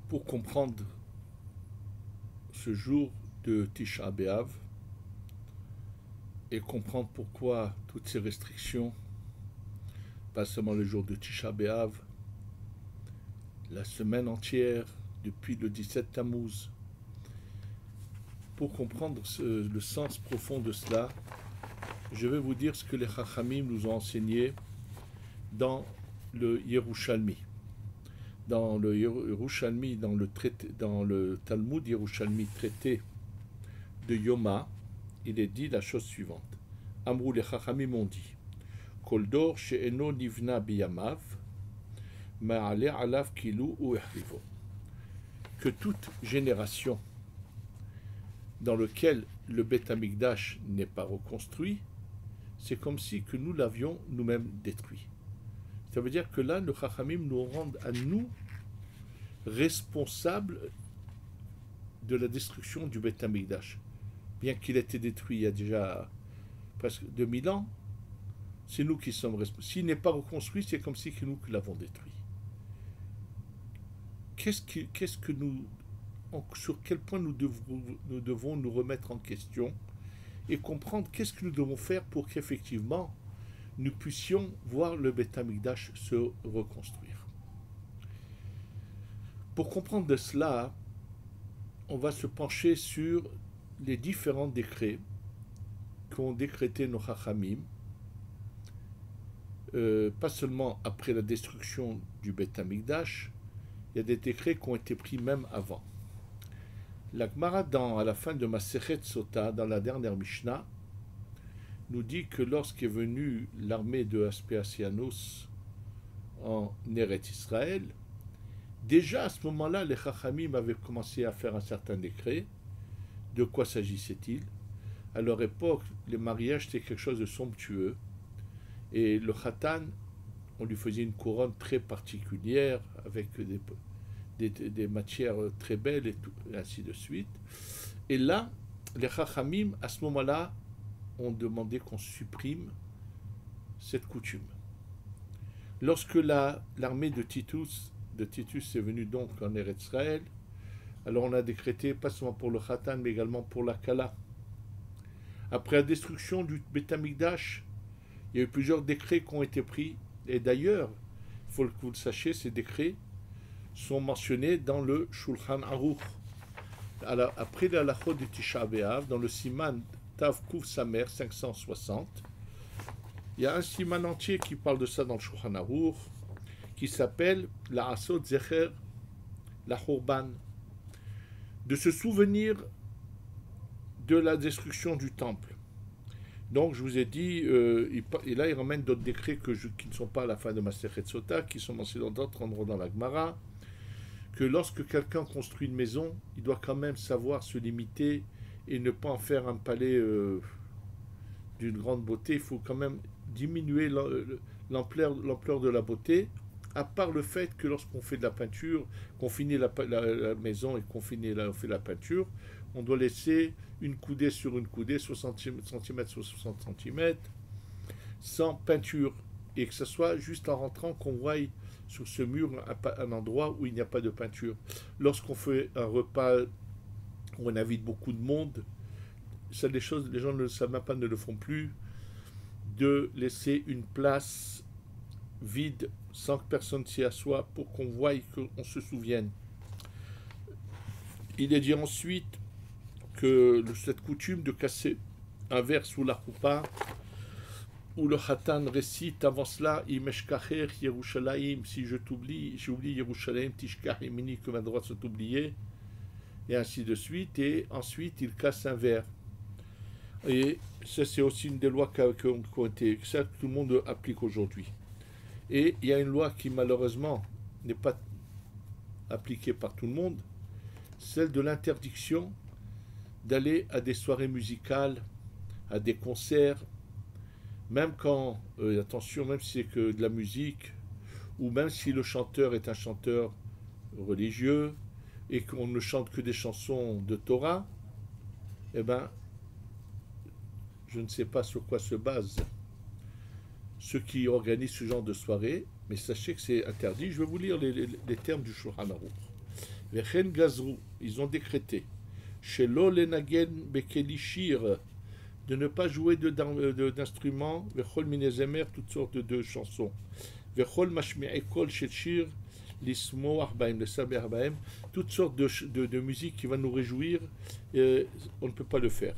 pour comprendre ce jour de Tisha B'Av et comprendre pourquoi toutes ces restrictions, pas seulement le jour de Tisha B'Av, la semaine entière depuis le 17 Tammuz. Pour comprendre le sens profond de cela, je vais vous dire ce que les Chachamim nous ont enseigné dans le Yerushalmi. Dans le Yerushalmi, dans le Talmud Yerushalmi, traité de Yoma, il est dit la chose suivante. Amrou les Chachamim ont dit Kol dor she'eno nivna biyamav ma'ale alav kilu ou ehrivo. Que toute génération dans laquelle le Beth Amikdash n'est pas reconstruit, c'est comme si que nous l'avions nous-mêmes détruit. Ça veut dire que là, le Chachamim nous rend à nous responsables de la destruction du Beth Amikdash. Bien qu'il ait été détruit il y a déjà presque 2000 ans, c'est nous qui sommes responsables. S'il n'est pas reconstruit, c'est comme si que nous l'avons détruit. Qu'est-ce que nous, sur quel point nous devons nous remettre en question et comprendre qu'est-ce que nous devons faire pour qu'effectivement nous puissions voir le Beth Amikdash se reconstruire. Pour comprendre de cela, on va se pencher sur les différents décrets qu'ont décrété nos Chachamim, pas seulement après la destruction du Beth Amikdash, il y a des décrets qui ont été pris même avant. La Gemara, à la fin de Masechet Sota, dans la dernière Mishnah, nous dit que lorsqu'est venue l'armée de Aspasia-Nos en Eretz Israël, déjà à ce moment-là, les Chachamim avaient commencé à faire un certain décret. De quoi s'agissait-il? À leur époque, les mariages c'était quelque chose de somptueux, et le Khatan, on lui faisait une couronne très particulière, avec des matières très belles, et ainsi de suite. Et là, les Chachamim, à ce moment-là, ont demandé qu'on supprime cette coutume. Lorsque l'armée de Titus est venue donc en Eretz Israël, alors on a décrété, pas seulement pour le Khatan, mais également pour la Kala. Après la destruction du Beth Amikdash, il y a eu plusieurs décrets qui ont été pris, et d'ailleurs, il faut que vous le sachiez, ces décrets sont mentionnés dans le Shulchan Aruch. Après la halachot de Tisha B'Av, dans le Siman Tav Kuf Samer 560, il y a un siman entier qui parle de ça dans le Shulchan Aruch, qui s'appelle la Asot Zecher la Khurban, de se souvenir de la destruction du temple. Donc je vous ai dit, et là il ramène d'autres décrets qui ne sont pas à la fin de Masechet Sota, qui sont mentionnés dans d'autres endroits dans la Gemara, que lorsque quelqu'un construit une maison, il doit quand même savoir se limiter et ne pas en faire un palais d'une grande beauté. Il faut quand même diminuer l'ampleur de la beauté, à part le fait que lorsqu'on fait de la peinture, qu'on finit la maison et qu'on fait la peinture, on doit laisser une coudée sur une coudée, 60 cm sur 60 cm, sans peinture, et que ce soit juste en rentrant qu'on voie sur ce mur un endroit où il n'y a pas de peinture. Lorsqu'on fait un repas où on invite beaucoup de monde, ça, les gens ne le savent même pas, ne le font plus, de laisser une place vide sans que personne s'y assoie pour qu'on voie et qu'on se souvienne. Il est dit ensuite que cette coutume de casser un verre sous la choupa, où le Khatan récite avant cela Imeshkacher Yerushalayim, si j'oublie Yerushalayim, Tishkach Emini, que ma droite soit oubliée, et ainsi de suite, et ensuite il casse un verre. Et ça, c'est aussi une des lois que tout le monde applique aujourd'hui. Et il y a une loi qui malheureusement n'est pas appliquée par tout le monde, celle de l'interdiction d'aller à des soirées musicales, à des concerts, même quand, attention, même si c'est que de la musique, ou même si le chanteur est un chanteur religieux, et qu'on ne chante que des chansons de Torah, eh bien, je ne sais pas sur quoi se basent ceux qui organisent ce genre de soirée, mais sachez que c'est interdit. Je vais vous lire les termes du Shulchan Aruch. Vechen gazrou, ils ont décrété. Shelo lenagen bekeli shir, de ne pas jouer d'instruments, vechol minezemer, toutes sortes de chansons. Vechol mashmi'e kol shel shir, l'ismo arbaim, le saber arbaim, toutes sortes de musique qui va nous réjouir, on ne peut pas le faire.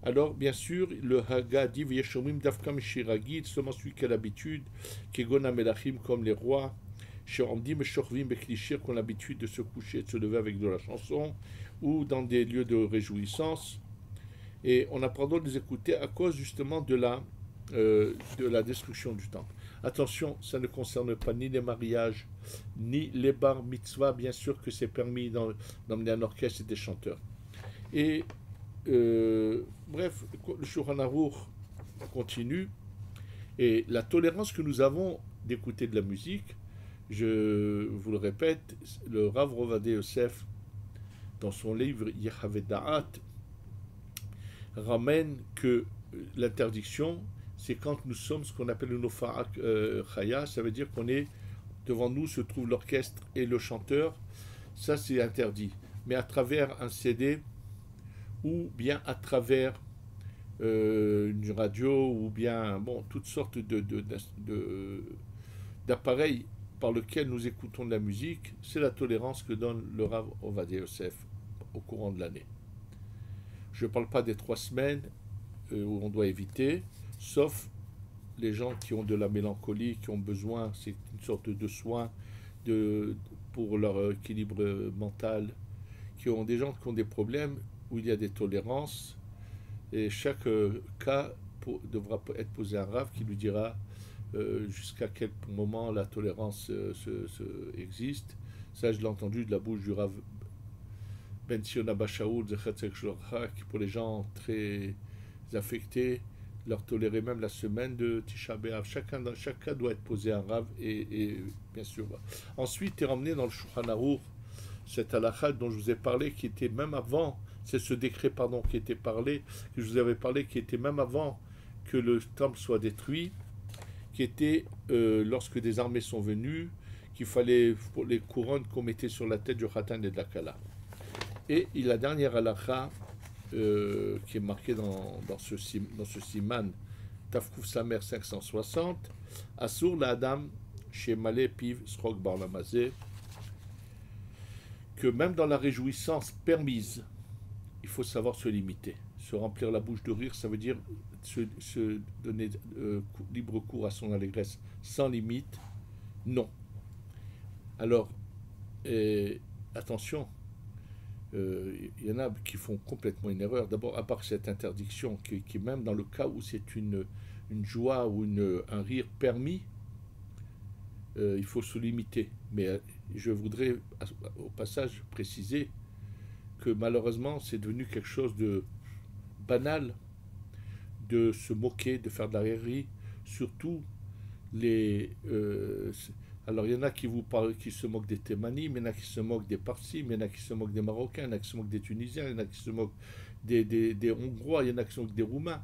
Alors, bien sûr, le Haga dit V'yeshomim dafkam shiragid, seulement celui qui a l'habitude, Kegon Melachim, comme les rois, Sheomdim Shorvim Beklishir, qui ont l'habitude de se coucher, de se lever avec de la chanson, ou dans des lieux de réjouissance. Et on a pardon de les écouter à cause justement de la destruction du temple. Attention, ça ne concerne pas ni les mariages, ni les bar mitzvah, bien sûr que c'est permis d'emmener un orchestre et des chanteurs. Et bref, le Shulchan Aruch continue, et la tolérance que nous avons d'écouter de la musique, je vous le répète, le Rav Rovadé Yosef, dans son livre Yechavet Da'at, ramène que l'interdiction, c'est quand nous sommes ce qu'on appelle une Ofa'ak Chaya, ça veut dire qu'on est, devant nous se trouve l'orchestre et le chanteur, ça c'est interdit. Mais à travers un CD, ou bien à travers une radio, ou bien toutes sortes d'appareils par lesquels nous écoutons de la musique, c'est la tolérance que donne le Rav Ovadia Yosef au courant de l'année. Je ne parle pas des 3 semaines où on doit éviter, sauf les gens qui ont de la mélancolie, qui ont besoin, c'est une sorte de soin pour leur équilibre mental, qui ont des gens qui ont des problèmes où il y a des tolérances, et chaque cas devra être posé à un Rav qui lui dira jusqu'à quel moment la tolérance existe. Ça, je l'ai entendu de la bouche du Rav Ben Sion Abba Shaul, qui pour les gens très affectés, leur tolérer même la semaine de Tisha B'Av. Chaque cas doit être posé à un Rav, et bien sûr. Ensuite, est ramené dans le Shulchan Aruch cette halakha dont je vous ai parlé, qui était même avant, c'est ce décret, qui était parlé, que je vous avais parlé, qui était même avant que le temple soit détruit, qui était lorsque des armées sont venues, qu'il fallait pour les couronnes qu'on mettait sur la tête du Khatan et de la Kala. Et la dernière halakha qui est marquée dans ce siman, Tafkouf Samer 560, Asur la Adam, chez Malé Piv Srok Bar Lamazé, que même dans la réjouissance permise, il faut savoir se limiter. Se remplir la bouche de rire, ça veut dire se donner libre cours à son allégresse sans limite. Non. Alors, attention, il y en a qui font complètement une erreur. D'abord, à part cette interdiction, qui même dans le cas où c'est une joie ou un rire permis, il faut se limiter. Mais je voudrais au passage préciser que malheureusement c'est devenu quelque chose de banal de se moquer, de faire de la rêverie, surtout alors il y en a qui se moquent des Thémanim, il y en a qui se moquent des Parsis, il y en a qui se moquent des Marocains, il y en a qui se moquent des Tunisiens, il y en a qui se moquent des Hongrois, il y en a qui se moquent des Roumains.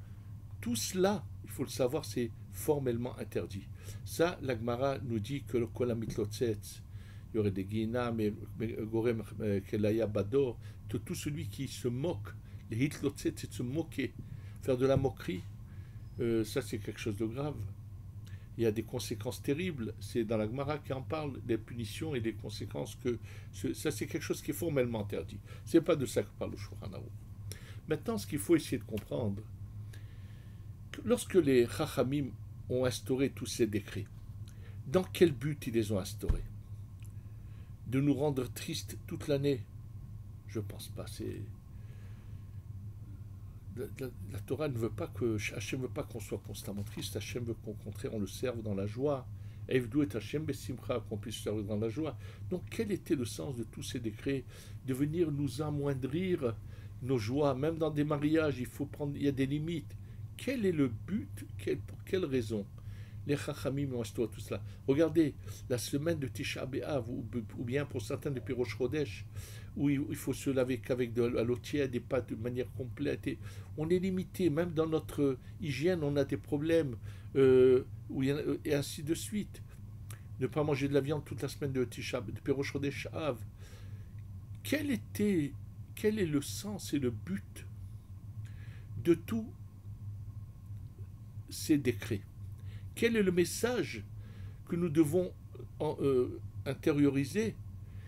Tout cela, il faut le savoir, c'est formellement interdit. Ça, la Gemara nous dit que le Kol HaMitlotzetz, il y aurait des Guina, mais Gorem Kelaya Bador, tout celui qui se moque, les Hitlotzetz, c'est de se moquer, faire de la moquerie, ça c'est quelque chose de grave. Il y a des conséquences terribles, c'est dans la Gemara qui en parle, des punitions et des conséquences ça c'est quelque chose qui est formellement interdit. C'est pas de ça que parle le Shulchan Aruch. Maintenant, ce qu'il faut essayer de comprendre, lorsque les Chachamim ont instauré tous ces décrets, dans quel but ils les ont instaurés? De nous rendre tristes toute l'année? Je pense pas. La Torah ne veut pas Hachem ne veut pas qu'on soit constamment triste. Hachem veut qu'au contraire on le serve dans la joie. Evdou et Hachem besimcha, qu'on puisse servir dans la joie. Donc quel était le sens de tous ces décrets? De venir nous amoindrir nos joies, même dans des mariages, il y a des limites. Quel est le but? Pour quelle raison les Chachamim ont instauré tout cela? Regardez, la semaine de Tisha B'Av, ou bien pour certains de Pirosh Chodesh, où il faut se laver qu'avec de l'eau tiède et pas de manière complète. Et on est limité, même dans notre hygiène, on a des problèmes, et ainsi de suite. Ne pas manger de la viande toute la semaine de Pirosh Chodesh Av. quel est le sens et le but de tous ces décrets? Quel est le message que nous devons intérioriser?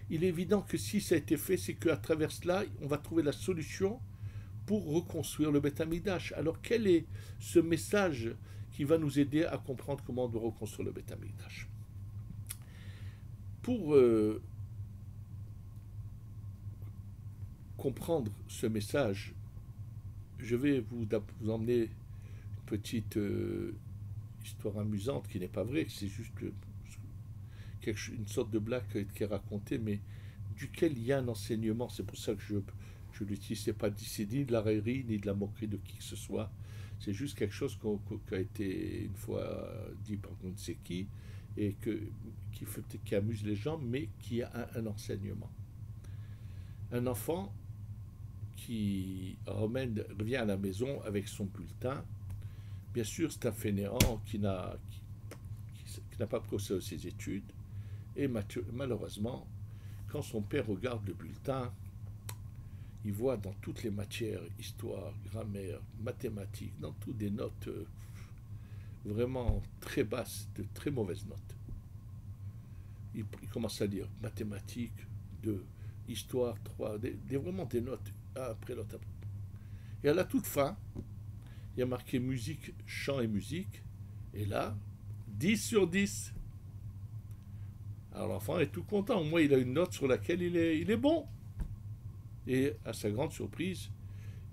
Il est évident que si ça a été fait, c'est qu'à travers cela, on va trouver la solution pour reconstruire le Beth Amikdash. Alors quel est ce message qui va nous aider à comprendre comment on doit reconstruire le Beth Amikdash? Pour comprendre ce message, je vais vous emmener une petite histoire amusante qui n'est pas vraie, c'est juste une sorte de blague qui est racontée, mais duquel il y a un enseignement. C'est pour ça que je l'utilise. C'est pas ni de la raillerie ni de la moquerie de qui que ce soit. C'est juste quelque chose qui a été une fois dit par on ne sait qui et qui amuse les gens, mais qui a un enseignement. Un enfant qui revient à la maison avec son bulletin. Bien sûr, c'est un fainéant qui n'a pas pris au sérieux ses études. Et malheureusement, quand son père regarde le bulletin, il voit dans toutes les matières, histoire, grammaire, mathématiques, dans tout des notes vraiment très basses, de très mauvaises notes. Il commence à lire mathématiques, 2, histoire, 3, vraiment des notes, après l'autre. Et à la toute fin, il y a marqué musique, chant et musique, et là, 10 sur 10. Alors l'enfant est tout content, au moins il a une note sur laquelle il est bon. Et à sa grande surprise,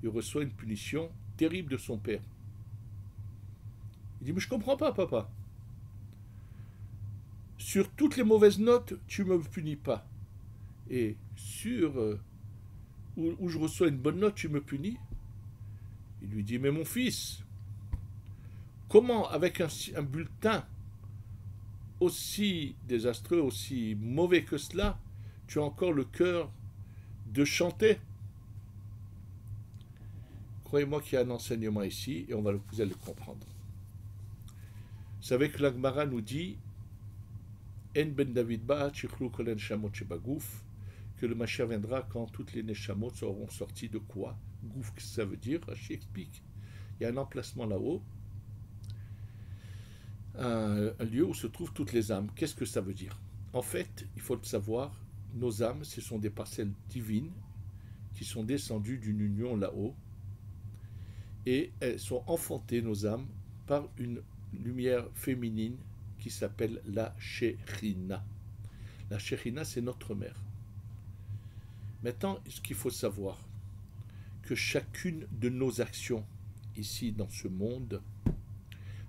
il reçoit une punition terrible de son père. Il dit, mais je comprends pas, papa. Sur toutes les mauvaises notes, tu me punis pas. Et sur où je reçois une bonne note, tu me punis. Il lui dit, mais mon fils, comment avec un bulletin aussi désastreux, aussi mauvais que cela, tu as encore le cœur de chanter? Croyez-moi qu'il y a un enseignement ici et vous allez le comprendre. Vous savez que l'Agmara nous dit En ben David ba chichlu kol neshamot shebagouf, que le Mashiach viendra quand toutes les neshamot seront sorties de quoi? Gouf, qu'est-ce que ça veut dire? Rashi explique. Il y a un emplacement là-haut, un lieu où se trouvent toutes les âmes. Qu'est-ce que ça veut dire? En fait, il faut le savoir, nos âmes, ce sont des parcelles divines qui sont descendues d'une union là-haut, et elles sont enfantées, nos âmes, par une lumière féminine qui s'appelle la Shekhinah. La Shekhinah, c'est notre mère. Maintenant, ce qu'il faut savoir, que chacune de nos actions ici dans ce monde,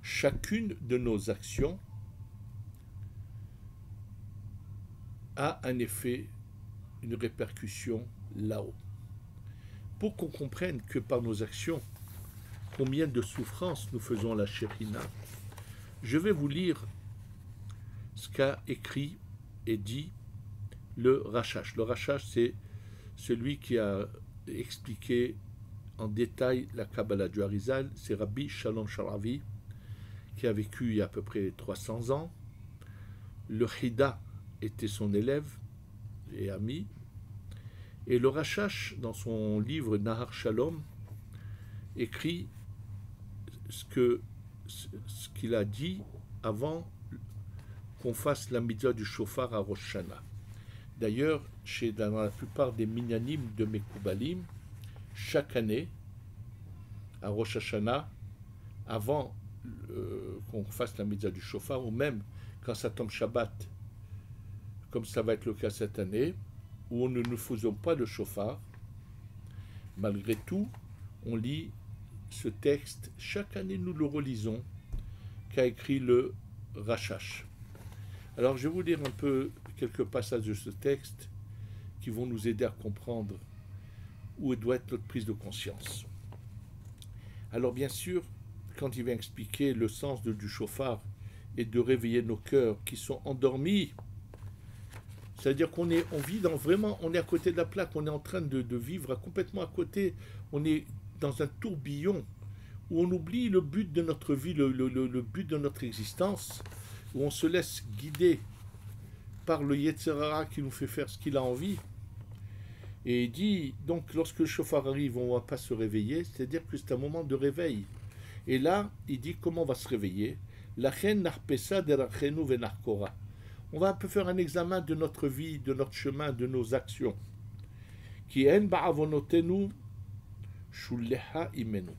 chacune de nos actions a un effet, une répercussion là-haut. Pour qu'on comprenne que par nos actions, combien de souffrances nous faisons à la Shekhinah, je vais vous lire ce qu'a écrit et dit le Rashash. Le Rashash, c'est celui qui a expliqué en détail la Kabbalah du Harizal. C'est Rabbi Shalom Sharavi, qui a vécu il y a à peu près 300 ans. Le Hida était son élève et ami. Et le Rashash, dans son livre Nahar Shalom, écrit ce qu'il a dit avant qu'on fasse la mitzvah du shofar à Rosh Hashanah. D'ailleurs, dans la plupart des minyanim de Mekoubalim, chaque année, à Rosh Hashanah, avant qu'on fasse la mitzvah du shofar, ou même quand ça tombe Shabbat, comme ça va être le cas cette année, où nous ne faisons pas le shofar, malgré tout, on lit ce texte, chaque année nous le relisons, qu'a écrit le Rashash. Alors je vais vous lire un peu quelques passages de ce texte qui vont nous aider à comprendre où doit être notre prise de conscience. Alors bien sûr, quand il vient expliquer le sens du shofar et de réveiller nos cœurs qui sont endormis, c'est-à-dire on vit on est à côté de la plaque, on est en train de vivre complètement à côté, on est dans un tourbillon où on oublie le but de notre vie, le but de notre existence, où on se laisse guider par le Yetzer Hara qui nous fait faire ce qu'il a envie. Et il dit, donc lorsque le chauffard arrive, on ne va pas se réveiller, c'est-à-dire que c'est un moment de réveil. Et là, il dit comment on va se réveiller. Lachen narpesa derachenu venarkora. On va un peu faire un examen de notre vie, de notre chemin, de nos actions. Qui en ba'avonotenu shulleha imenu.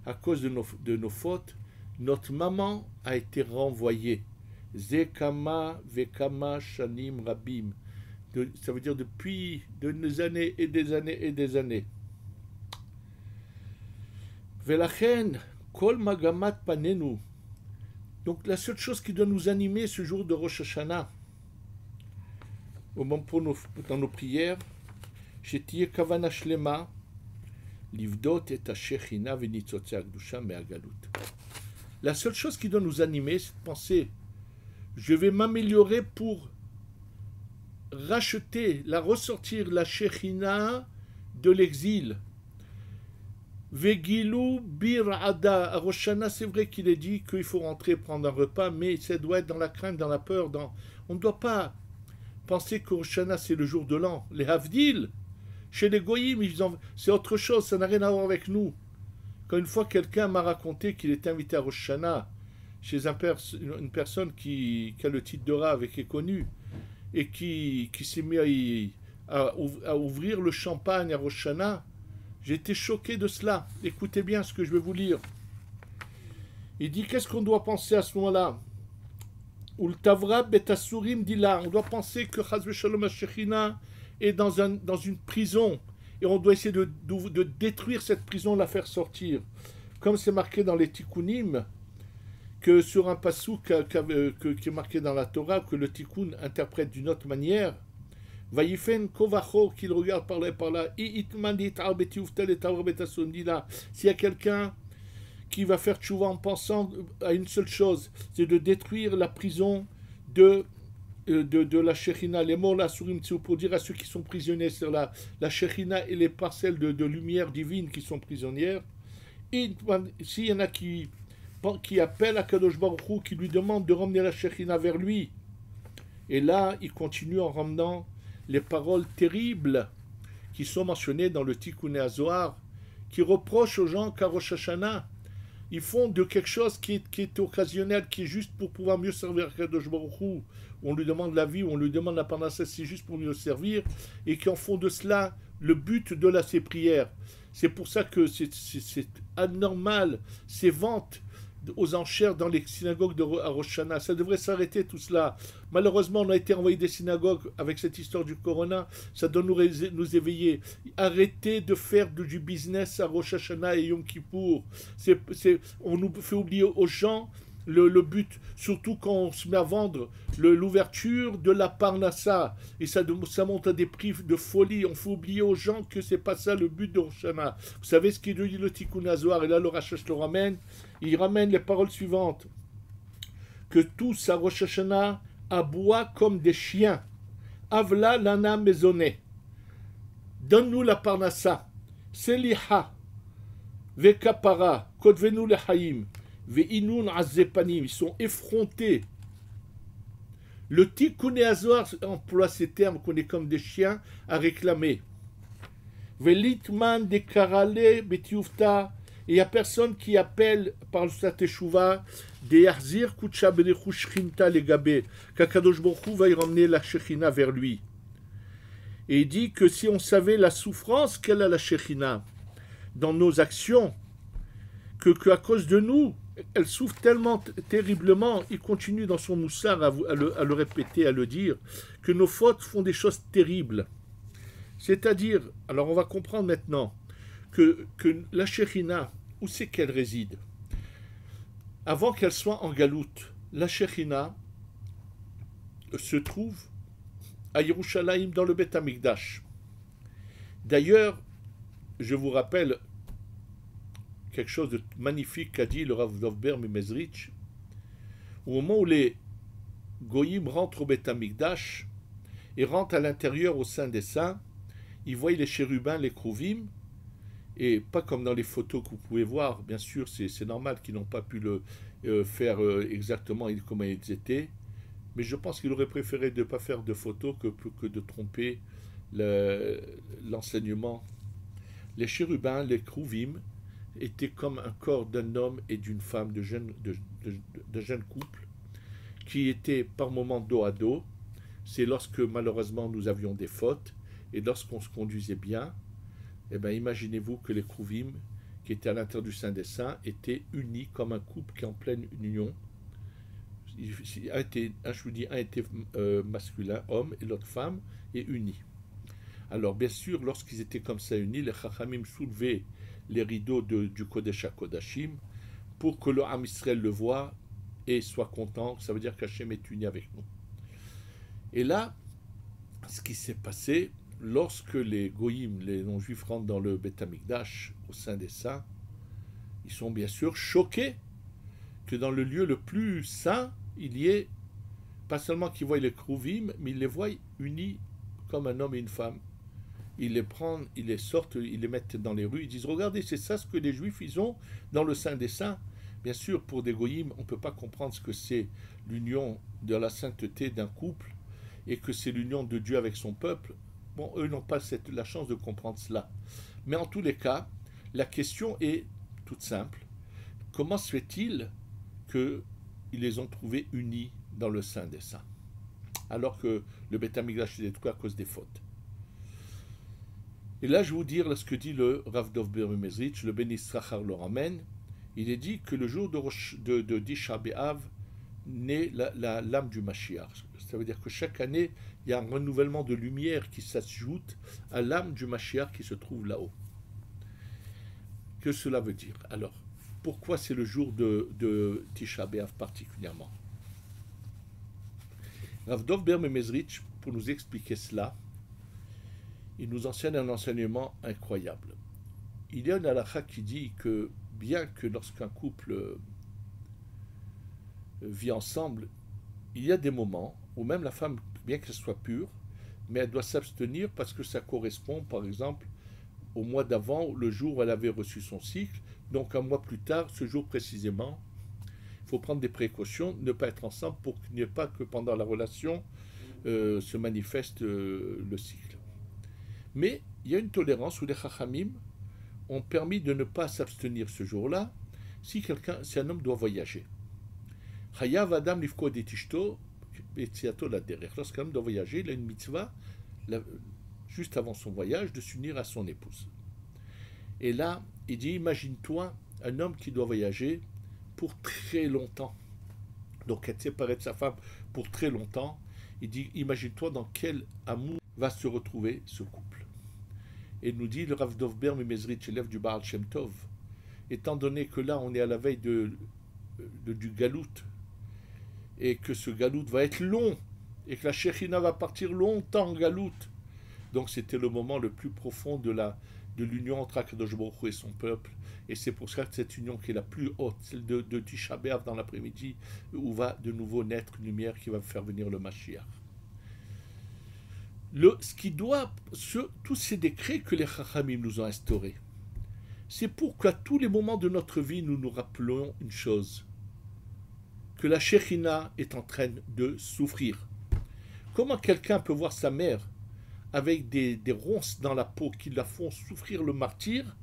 À cause de nos fautes, notre maman a été renvoyée. Zekama vekama shanim rabim. Ça veut dire depuis des années et des années et des années. Velachen kol magamat panenu. Donc la seule chose qui doit nous animer ce jour de Rosh Hashanah, dans nos prières, shetie kavana shlema, livdot et hashechina venitzotze akdusha me'agalut. La seule chose qui doit nous animer, c'est de penser, je vais m'améliorer pour racheter, ressortir la Shechina de l'exil. Vegilou bir ada. À Rosh Hashanah, c'est vrai qu'il est dit qu'il faut rentrer prendre un repas, mais ça doit être dans la crainte, dans la peur. On ne doit pas penser que Rosh Hashanah, c'est le jour de l'an. Les Havdil, chez les Goyim, c'est autre chose, ça n'a rien à voir avec nous. Quand une fois quelqu'un m'a raconté qu'il était invité à Rosh Hashanah chez une personne qui a le titre de Rav et qui est connue, et qui s'est mis à ouvrir le champagne à Rosh Hashanah, j'ai été choqué de cela. Écoutez bien ce que je vais vous lire. Il dit, qu'est-ce qu'on doit penser à ce moment-là? Ultavra betasurim dit là, on doit penser que Chazve Shalom HaShechina est dans une prison, et on doit essayer de détruire cette prison, la faire sortir. Comme c'est marqué dans les Tikkunim, que sur un passou qui est marqué dans la Torah, que le Tikkun interprète d'une autre manière, Vayifen kovacho, qu'il regarde par là et par là, s'il y a quelqu'un qui va faire tchouva en pensant à une seule chose, c'est de détruire la prison de la Shechina, les morts là, pour dire à ceux qui sont prisonniers, c'est la Shechina et les parcelles de lumière divine qui sont prisonnières, et s'il y en a qui appelle à Kadosh Baruch Hu, qui lui demande de ramener la Shechina vers lui. Et là, il continue en ramenant les paroles terribles qui sont mentionnées dans le Tikkun HaZohar, qui reprochent aux gens qu'à Rosh Hashanah, ils font de quelque chose qui est occasionnel, qui est juste pour pouvoir mieux servir Kadosh Baruch Hu. On lui demande la vie, on lui demande la parnasse, c'est juste pour mieux le servir, et qui en font de cela le but de ses prières. C'est pour ça que c'est anormal, ces ventes aux enchères dans les synagogues à Rosh Hashanah. Ça devrait s'arrêter tout cela. Malheureusement, on a été envoyé des synagogues avec cette histoire du Corona. Ça doit nous éveiller. Arrêtez de faire du business à Rosh Hashanah et Yom Kippour. On nous fait oublier aux gens le but, surtout quand on se met à vendre l'ouverture de la Parnassa, et ça monte à des prix de folie. On fait oublier aux gens que c'est pas ça le but de Rosh Hashanah. Vous savez ce qu'il dit le Tikkun HaZohar, et là le Rashash le ramène. Il ramène les paroles suivantes: que tous à Rosh Hashanah aboient comme des chiens. Avla lana maisonné. Donne-nous la Parnassa. Seliha vekapara kodvenu lehaim. Ve'inun azepanim, ils sont effrontés. Le Tikkun HaZohar emploie ces termes qu'on est comme des chiens à réclamer. Ve'litman de karale betiufta, et il n'y a personne qui appelle par sa teshuva de yahzir kutsha benechu shchinta legabe, qu'Akadosh Baruch Hu va y ramener la Shechina vers lui. Et il dit que si on savait la souffrance qu'elle a la Shechina dans nos actions, que à cause de nous, elle souffre tellement terriblement, il continue dans son moussard à le répéter, à le dire, que nos fautes font des choses terribles. C'est-à-dire, alors on va comprendre maintenant que la Shechina, où c'est qu'elle réside? Avant qu'elle soit en galoute, la Shechina se trouve à Yerushalayim dans le Beth Amikdash. D'ailleurs, je vous rappelle quelque chose de magnifique qu'a dit le Rav Dov Ber Mimezrich. Au moment où les Goyim rentrent au Beth Amikdash et rentrent à l'intérieur au sein des saints, ils voient les chérubins, les Kruvim, et pas comme dans les photos que vous pouvez voir, bien sûr, c'est normal qu'ils n'ont pas pu le faire exactement comme ils étaient, mais je pense qu'il aurait préféré de ne pas faire de photos que de tromper l'enseignement. Les chérubins, les krouvim, étaient comme un corps d'un homme et d'une femme de jeunes couples qui étaient par moments dos à dos. C'est lorsque malheureusement nous avions des fautes et lorsqu'on se conduisait bien, eh bien imaginez-vous que les krouvim qui étaient à l'intérieur du Saint des Saints étaient unis comme un couple qui est en pleine union. Un était masculin, homme, et l'autre femme, et unis. Alors bien sûr, lorsqu'ils étaient comme ça unis, les Chachamim soulevaient les rideaux du Kodesh HaKodashim pour que le Ham Israël le voie et soit content. Ça veut dire qu'Hachem est uni avec nous. Et là, ce qui s'est passé, lorsque les Goïm, les non-juifs, rentrent dans le Beth Amikdash, au sein des saints, ils sont bien sûr choqués que dans le lieu le plus saint, il y ait, pas seulement qu'ils voient les Krouvim, mais ils les voient unis comme un homme et une femme. Ils les prennent, ils les sortent, ils les mettent dans les rues, ils disent, regardez, c'est ça ce que les Juifs, ils ont dans le Saint des Saints. Bien sûr, pour des Goïm, on ne peut pas comprendre ce que c'est l'union de la sainteté d'un couple, et que c'est l'union de Dieu avec son peuple. Bon, eux n'ont pas la chance de comprendre cela. Mais en tous les cas, la question est toute simple. Comment se fait-il qu'ils les ont trouvés unis dans le Saint des Saints, alors que le Beth Amikdash est détruit à cause des fautes? Et là, je vais vous dire ce que dit le Rav Dov Ber Mezritch, le Ben Yisrachar le ramène. Il est dit que le jour de Tisha B'Av naît l'âme du Mashiach. Ça veut dire que chaque année, il y a un renouvellement de lumière qui s'ajoute à l'âme du Mashiach qui se trouve là-haut. Que cela veut dire? Alors, pourquoi c'est le jour de Tisha B'Av particulièrement? Rav Dov Ber Mezritch, pour nous expliquer cela, il nous enseigne un enseignement incroyable. Il y a une halakha qui dit que bien que lorsqu'un couple vit ensemble, il y a des moments où même la femme, bien qu'elle soit pure, mais elle doit s'abstenir parce que ça correspond, par exemple, au mois d'avant, le jour où elle avait reçu son cycle. Donc un mois plus tard, ce jour précisément, il faut prendre des précautions, ne pas être ensemble pour qu'il n'y ait pas que pendant la relation se manifeste le cycle. Mais il y a une tolérance où les Chachamim ont permis de ne pas s'abstenir ce jour-là si un homme doit voyager. Chayav Adam Livko Detishto Betziato la derrière. Lorsqu'un homme doit voyager, il a une mitzvah juste avant son voyage de s'unir à son épouse. Et là, il dit, imagine-toi un homme qui doit voyager pour très longtemps. Donc être séparé de sa femme pour très longtemps. Il dit, imagine-toi dans quel amour va se retrouver ce couple. Et nous dit le Rav Dov Ber Mezritch, élève du Baal Shem Tov, étant donné que là on est à la veille du Galout, et que ce Galout va être long, et que la Shekhinah va partir longtemps en Galout. Donc c'était le moment le plus profond de l'union entre Akadosh Baruch Hu et son peuple. Et c'est pour ça que cette union qui est la plus haute, celle de Tisha B'Av dans l'après-midi, où va de nouveau naître une lumière qui va faire venir le Mashiach. Tous ces décrets que les Chachamim nous ont instaurés, c'est pour qu'à tous les moments de notre vie, nous nous rappelons une chose, que la Shekhinah est en train de souffrir. Comment quelqu'un peut voir sa mère avec des ronces dans la peau qui la font souffrir le martyre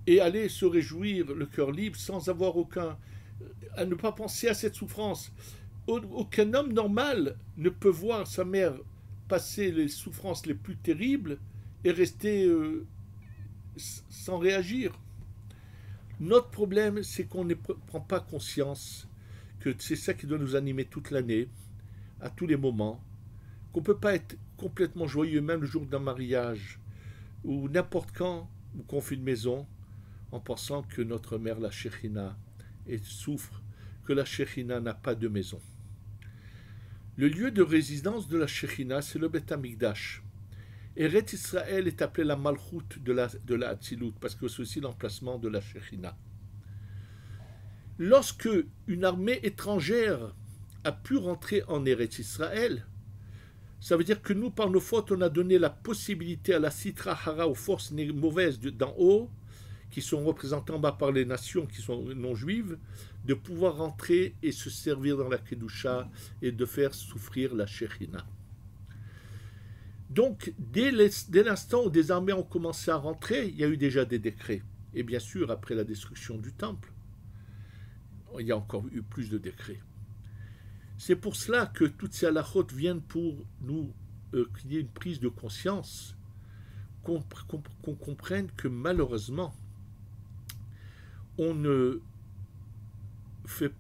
et aller se réjouir le cœur libre sans avoir à ne pas penser à cette souffrance? Aucun homme normal ne peut voir sa mère passer les souffrances les plus terribles et rester sans réagir. Notre problème, c'est qu'on ne prend pas conscience que c'est ça qui doit nous animer toute l'année, à tous les moments, qu'on ne peut pas être complètement joyeux, même le jour d'un mariage, ou n'importe quand, ou qu'on fait une maison, en pensant que notre mère, la Shekhinah, souffre, que la Shekhinah n'a pas de maison. Le lieu de résidence de la Shekhinah, c'est le Beth Amikdash. Eretz Israël est appelé la Malchut de la Hatzilut, parce que c'est aussi l'emplacement de la Shekhinah. Lorsque une armée étrangère a pu rentrer en Eretz Israël, ça veut dire que nous, par nos fautes, on a donné la possibilité à la Sitra Hara, aux forces mauvaises d'en haut, qui sont représentées en bas par les nations qui sont non juives, de pouvoir rentrer et se servir dans la Kedusha et de faire souffrir la Shekhinah. Donc, dès l'instant où des armées ont commencé à rentrer, il y a eu déjà des décrets. Et bien sûr, après la destruction du temple, il y a encore eu plus de décrets. C'est pour cela que toutes ces halakhot viennent pour nous qu'il y ait une prise de conscience, qu'on comprenne que malheureusement, on ne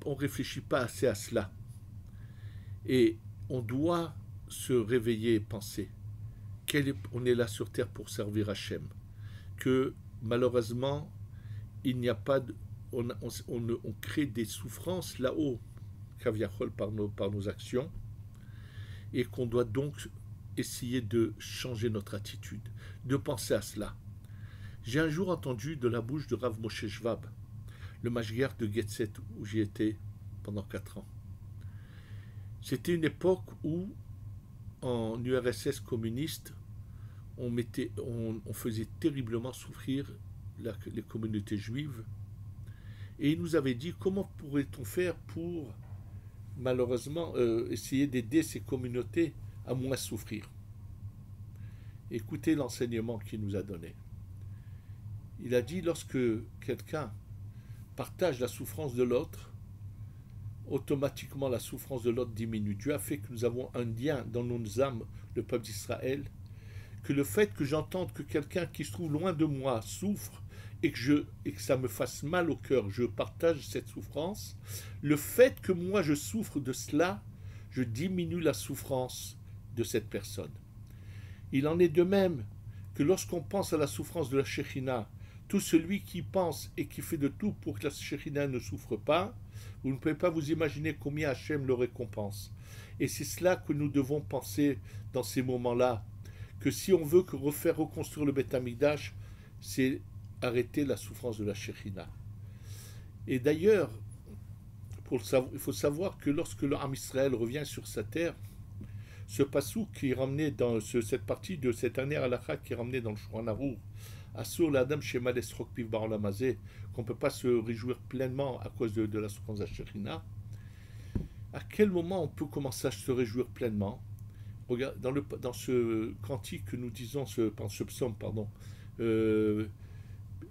réfléchit pas assez à cela. Et on doit se réveiller et penser on est là sur terre pour servir Hachem. Que malheureusement, il n'y a pas de, on crée des souffrances là-haut, caviarol par nos actions, et qu'on doit donc essayer de changer notre attitude, de penser à cela. J'ai un jour entendu de la bouche de Rav Moshe Shvab, le mashgiach de Getzet, où j'y étais pendant 4 ans. C'était une époque où, en URSS communiste, on faisait terriblement souffrir les communautés juives. Et il nous avait dit comment pourrait-on faire pour, malheureusement, essayer d'aider ces communautés à moins souffrir. Écoutez l'enseignement qu'il nous a donné. Il a dit, lorsque quelqu'un partage la souffrance de l'autre, automatiquement la souffrance de l'autre diminue. Dieu a fait que nous avons un lien dans nos âmes, le peuple d'Israël, que le fait que j'entende que quelqu'un qui se trouve loin de moi souffre et que ça me fasse mal au cœur, je partage cette souffrance, le fait que moi je souffre de cela, je diminue la souffrance de cette personne. Il en est de même que lorsqu'on pense à la souffrance de la Shekhinah, tout celui qui pense et qui fait de tout pour que la Shekhinah ne souffre pas, vous ne pouvez pas vous imaginer combien Hachem le récompense. Et c'est cela que nous devons penser dans ces moments-là, que si on veut refaire reconstruire le Beth Amikdash, c'est arrêter la souffrance de la Shekhinah. Et d'ailleurs, il faut savoir que lorsque le Ham Israël revient sur sa terre, ce passouk qui est ramené dans cette partie de cette année halakha qui est ramené dans le Shulchan Arour, Asur l'Adam Shema Lesrok Piv Ba'olamazé, qu'on ne peut pas se réjouir pleinement à cause de la souffrance de la Shekhinah. À quel moment on peut commencer à se réjouir pleinement? Regarde, dans ce cantique que nous disons, ce psaume, pardon,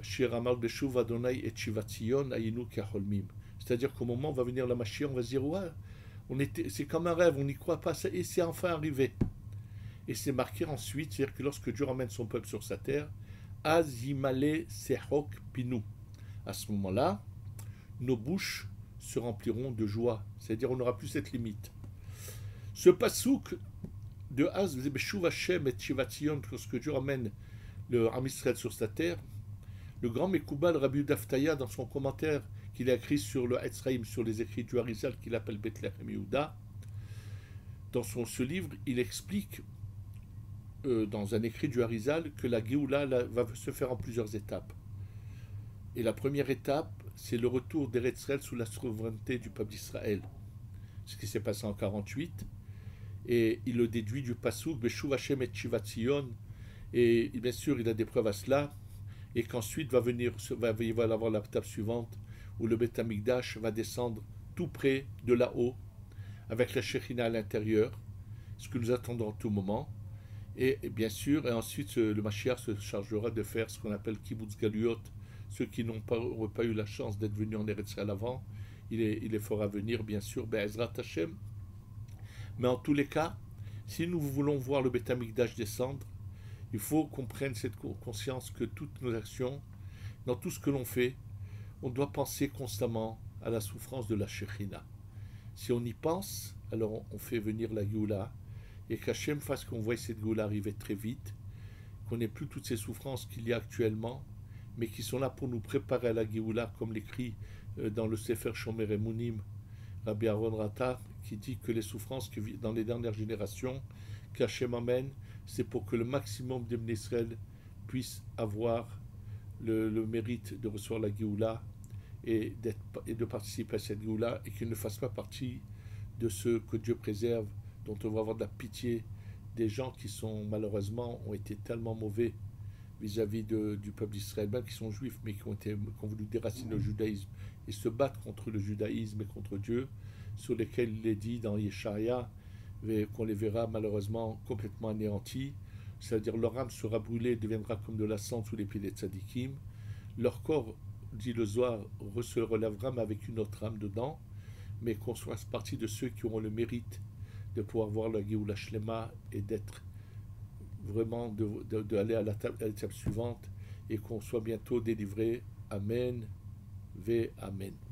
Shiramal Beshuv Adonai et Shivatzion Ayinu Kaholmim. C'est-à-dire qu'au moment où va venir la Mashiach, on va se dire ouais, c'est comme un rêve, on n'y croit pas, et c'est enfin arrivé. Et c'est marqué ensuite, c'est-à-dire que lorsque Dieu ramène son peuple sur sa terre, Azimale Sehok Pinu. À ce moment-là, nos bouches se rempliront de joie, c'est-à-dire on n'aura plus cette limite. Ce pasouk de Az Beshuv Hashem et Shivatzion, lorsque Dieu ramène le Ham Israël sur sa terre, le grand Mekoubal Rabbi Udaftaya, dans son commentaire qu'il a écrit sur le Etzraïm, sur les écrits du Harizal qu'il appelle Bethlehem Yehuda, dans ce livre, il explique dans un écrit du Harizal que la Géoula va se faire en plusieurs étapes. Et la première étape, c'est le retour d'Eretz Israël sous la souveraineté du peuple d'Israël. Ce qui s'est passé en 48. Et il le déduit du Passouk, Beshuv Hashem et Shivatzion. Et bien sûr, il a des preuves à cela. Et qu'ensuite va y avoir l'étape suivante, où le Beth Amikdash va descendre tout près de là-haut, avec la Shekhinah à l'intérieur, ce que nous attendons en tout moment. Et bien sûr, et ensuite le Mashiach se chargera de faire ce qu'on appelle Kibbutz Galuyot, ceux qui n'auraient pas eu la chance d'être venus en Eretz Israël avant, il les fera venir bien sûr, Be'ezrat Hashem. Mais en tous les cas, si nous voulons voir le Beth Amikdash descendre, il faut qu'on prenne cette conscience que toutes nos actions, dans tout ce que l'on fait, on doit penser constamment à la souffrance de la Shekhinah. Si on y pense, alors on fait venir la Géoula, et qu'Hachem fasse qu'on voie cette Géoula arriver très vite, qu'on n'ait plus toutes ces souffrances qu'il y a actuellement, mais qui sont là pour nous préparer à la Géoula, comme l'écrit dans le Sefer Shomer Emunim, Rabbi Aaron Rata, qui dit que les souffrances que dans les dernières générations qu'Hachem amène, c'est pour que le maximum d'Ibn Israël puisse avoir le mérite de recevoir la Géoula et de participer à cette Géoula, et qu'il ne fasse pas partie de ceux que Dieu préserve, dont on va avoir de la pitié, des gens qui sont malheureusement ont été tellement mauvais vis-à-vis du peuple d'Israël, même qui sont juifs, mais qui ont voulu déraciner le judaïsme et se battre contre le judaïsme et contre Dieu, sur lesquels il est dit dans Yeshaïa qu'on les verra malheureusement complètement anéantis, c'est-à-dire leur âme sera brûlée et deviendra comme de la cendre sous les pieds des tzadikim. Leur corps, dit le Zohar, se relèvera, mais avec une autre âme dedans, mais qu'on soit partie de ceux qui auront le mérite de pouvoir voir la Géoula Shlema et d'être vraiment, d'aller à l'étape suivante et qu'on soit bientôt délivré. Amen, ve Amen.